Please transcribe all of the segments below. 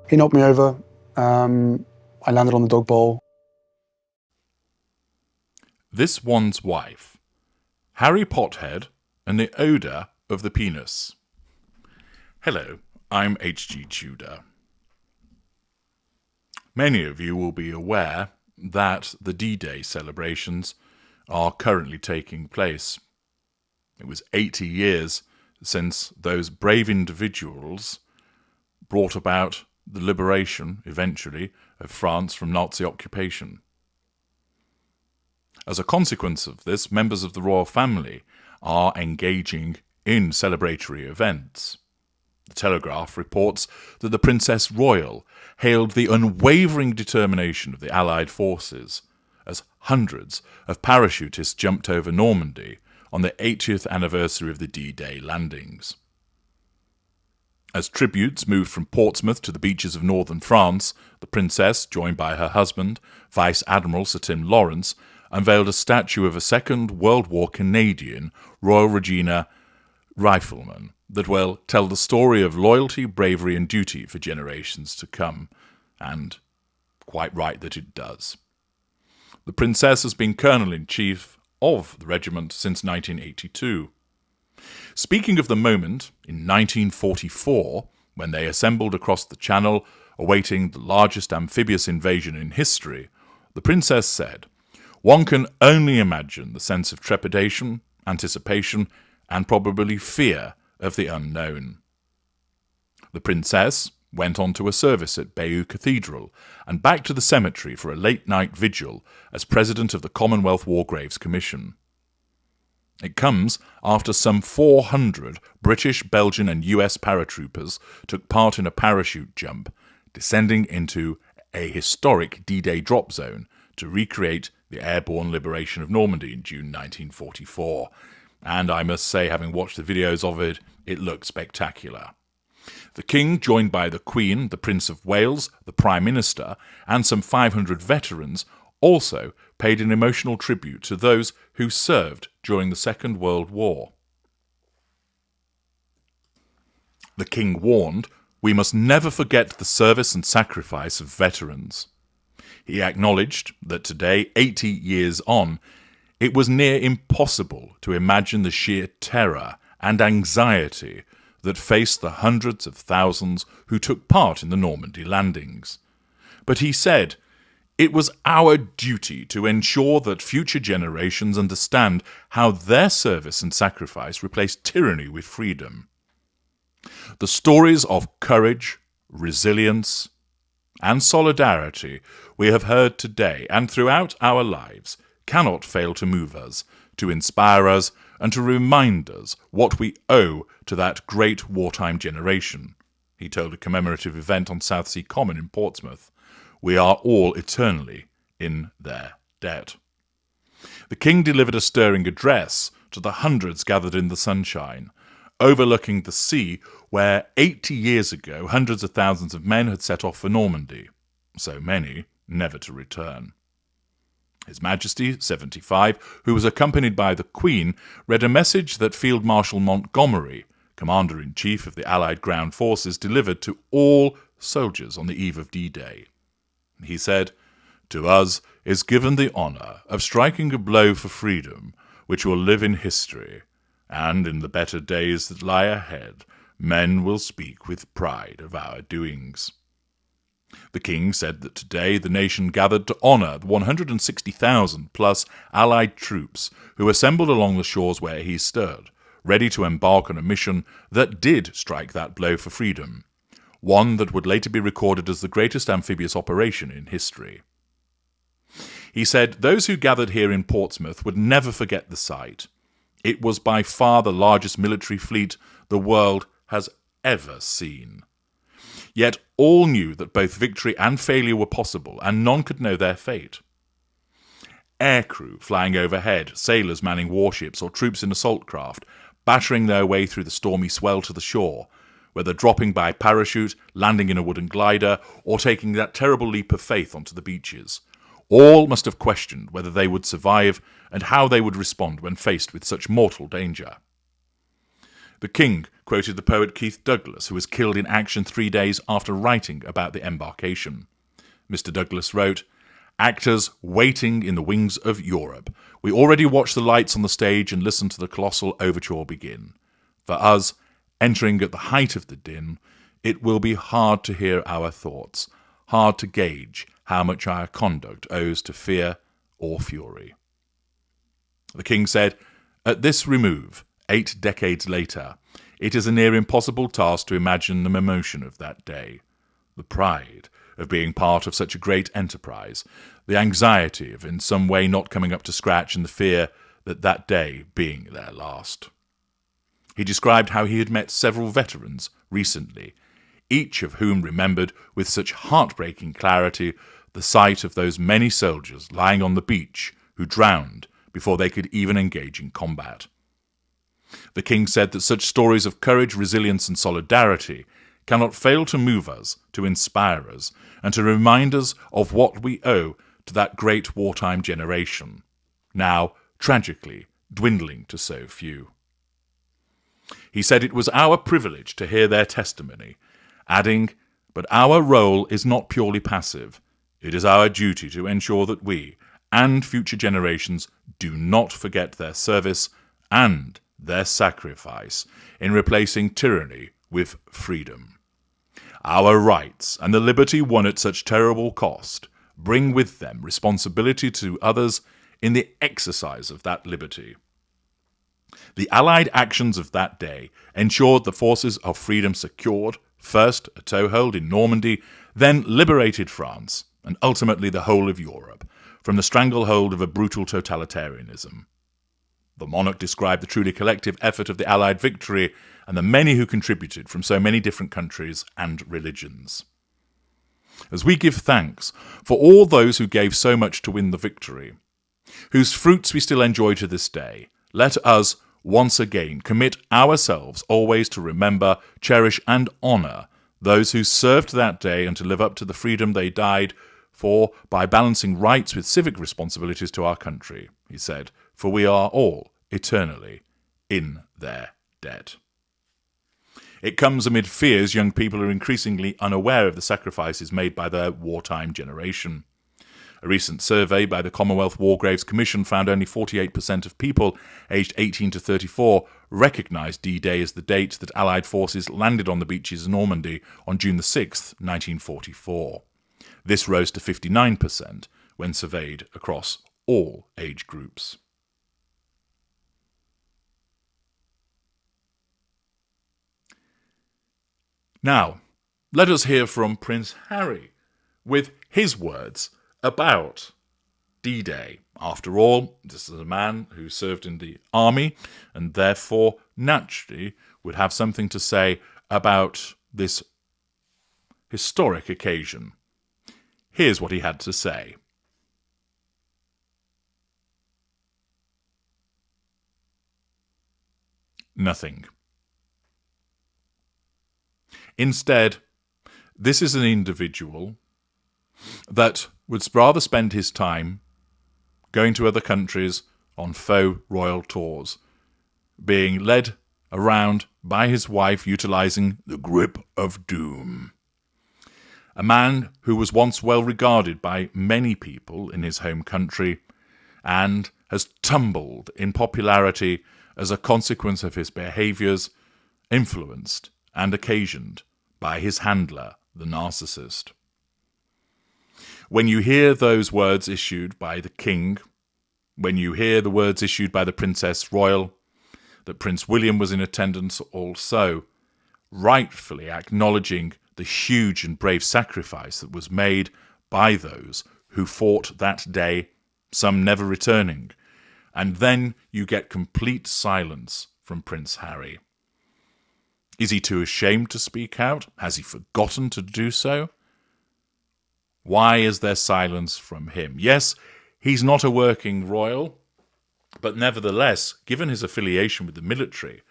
He knocked me over. I landed on the dog bowl. This one's wife, Harry Pothead and the odour of the penis. Hello, I'm H.G. Tudor. Many of you will be aware that the D-Day celebrations are currently taking place. It was 80 years since those brave individuals brought about the liberation, eventually, of France from Nazi occupation. As a consequence of this, members of the royal family are engaging in celebratory events. The Telegraph reports that the Princess Royal hailed the unwavering determination of the Allied forces as hundreds of parachutists jumped over Normandy on the 80th anniversary of the D-Day landings. As tributes moved from Portsmouth to the beaches of northern France, the Princess, joined by her husband, Vice Admiral Sir Tim Lawrence, unveiled a statue of a Second World War Canadian Royal Regina rifleman that will tell the story of loyalty, bravery and duty for generations to come, and quite right that it does. The Princess has been Colonel-in-Chief of the regiment since 1982. Speaking of the moment, in 1944, when they assembled across the Channel, awaiting the largest amphibious invasion in history, the Princess said, "One can only imagine the sense of trepidation, anticipation, and probably fear of the unknown." The Princess went on to a service at Bayeux Cathedral and back to the cemetery for a late-night vigil as President of the Commonwealth War Graves Commission. It comes after some 400 British, Belgian and US paratroopers took part in a parachute jump, descending into a historic D-Day drop zone to recreate the airborne liberation of Normandy in June 1944. And I must say, having watched the videos of it, it looked spectacular. The King, joined by the Queen, the Prince of Wales, the Prime Minister, and some 500 veterans, also paid an emotional tribute to those who served during the Second World War. The King warned, "We must never forget the service and sacrifice of veterans." He acknowledged that today, 80 years on, it was near impossible to imagine the sheer terror and anxiety that faced the hundreds of thousands who took part in the Normandy landings. But he said, "It was our duty to ensure that future generations understand how their service and sacrifice replaced tyranny with freedom." The stories of courage, resilience, and solidarity we have heard today and throughout our lives cannot fail to move us, to inspire us, and to remind us what we owe to that great wartime generation, he told a commemorative event on Southsea Common in Portsmouth. We are all eternally in their debt. The King delivered a stirring address to the hundreds gathered in the sunshine, overlooking the sea where 80 years ago hundreds of thousands of men had set off for Normandy, so many never to return. His Majesty, 75, who was accompanied by the Queen, read a message that Field Marshal Montgomery, Commander-in-Chief of the Allied Ground Forces, delivered to all soldiers on the eve of D-Day. He said, "To us is given the honour of striking a blow for freedom, which will live in history, and in the better days that lie ahead, men will speak with pride of our doings." The King said that today the nation gathered to honour the 160,000-plus Allied troops who assembled along the shores where he stood, ready to embark on a mission that did strike that blow for freedom, one that would later be recorded as the greatest amphibious operation in history. He said those who gathered here in Portsmouth would never forget the sight. It was by far the largest military fleet the world has ever seen. Yet all knew that both victory and failure were possible, and none could know their fate. Aircrew flying overhead, sailors manning warships, or troops in assault craft, battering their way through the stormy swell to the shore, whether dropping by parachute, landing in a wooden glider, or taking that terrible leap of faith onto the beaches. All must have questioned whether they would survive and how they would respond when faced with such mortal danger. The King quoted the poet Keith Douglas, who was killed in action 3 days after writing about the embarkation. Mr. Douglas wrote, "Actors waiting in the wings of Europe. We already watch the lights on the stage and listen to the colossal overture begin. For us, entering at the height of the din, it will be hard to hear our thoughts, hard to gauge how much our conduct owes to fear or fury." The King said, "At this remove, 8 decades later, it is a near impossible task to imagine the emotion of that day. The pride of being part of such a great enterprise, the anxiety of in some way not coming up to scratch, and the fear that that day being their last." He described how he had met several veterans recently, each of whom remembered with such heartbreaking clarity the sight of those many soldiers lying on the beach who drowned before they could even engage in combat. The King said that such stories of courage, resilience, and solidarity cannot fail to move us, to inspire us, and to remind us of what we owe to that great wartime generation, now, tragically, dwindling to so few. He said it was our privilege to hear their testimony, adding, "But our role is not purely passive. It is our duty to ensure that we, and future generations, do not forget their service and their sacrifice in replacing tyranny with freedom. Our rights and the liberty won at such terrible cost bring with them responsibility to others in the exercise of that liberty. The Allied actions of that day ensured the forces of freedom secured, first a toehold in Normandy, then liberated France, and ultimately the whole of Europe, from the stranglehold of a brutal totalitarianism." The monarch described the truly collective effort of the Allied victory and the many who contributed from so many different countries and religions. As we give thanks for all those who gave so much to win the victory, whose fruits we still enjoy to this day, let us once again commit ourselves always to remember, cherish, and honour those who served that day and to live up to the freedom they died for by balancing rights with civic responsibilities to our country, he said, "for we are all eternally in their debt." It comes amid fears young people are increasingly unaware of the sacrifices made by their wartime generation. A recent survey by the Commonwealth War Graves Commission found only 48% of people aged 18 to 34 recognised D-Day as the date that Allied forces landed on the beaches of Normandy on June 6, 1944. This rose to 59% when surveyed across all age groups. Now, let us hear from Prince Harry with his words about D-Day. After all, this is a man who served in the army and therefore naturally would have something to say about this historic occasion. Here's what he had to say. Nothing. Instead, this is an individual that would rather spend his time going to other countries on faux royal tours, being led around by his wife utilising the grip of doom. A man who was once well regarded by many people in his home country and has tumbled in popularity as a consequence of his behaviours, influenced and occasioned by his handler, the Narcissist. When you hear those words issued by the King, when you hear the words issued by the Princess Royal, that Prince William was in attendance also, rightfully acknowledging the huge and brave sacrifice that was made by those who fought that day, some never returning, and then you get complete silence from Prince Harry. Is he too ashamed to speak out? Has he forgotten to do so? Why is there silence from him? Yes, he's not a working royal, but nevertheless, given his affiliation with the military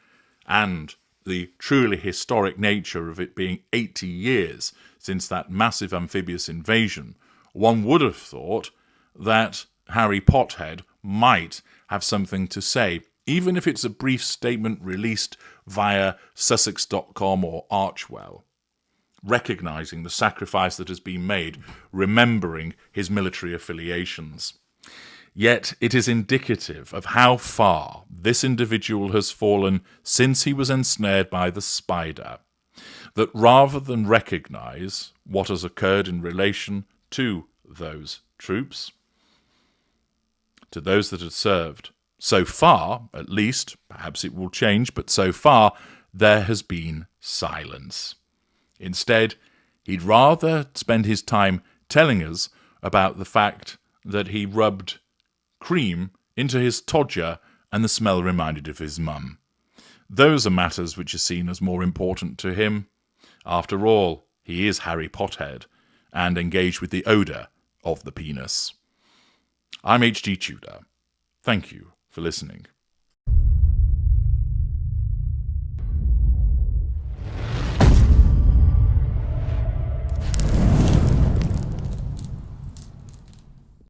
and the truly historic nature of it being 80 years since that massive amphibious invasion, one would have thought that Harry Pothead might have something to say even if it's a brief statement released via Sussex.com or Archwell, recognising the sacrifice that has been made, remembering his military affiliations. Yet it is indicative of how far this individual has fallen since he was ensnared by the spider, that rather than recognise what has occurred in relation to those troops, to those that had served, so far, at least, perhaps it will change, but so far, there has been silence. Instead, he'd rather spend his time telling us about the fact that he rubbed cream into his todger and the smell reminded of his mum. Those are matters which are seen as more important to him. After all, he is Harry Pothead and engaged with the odour of the penis. I'm H.G. Tudor. Thank you for listening.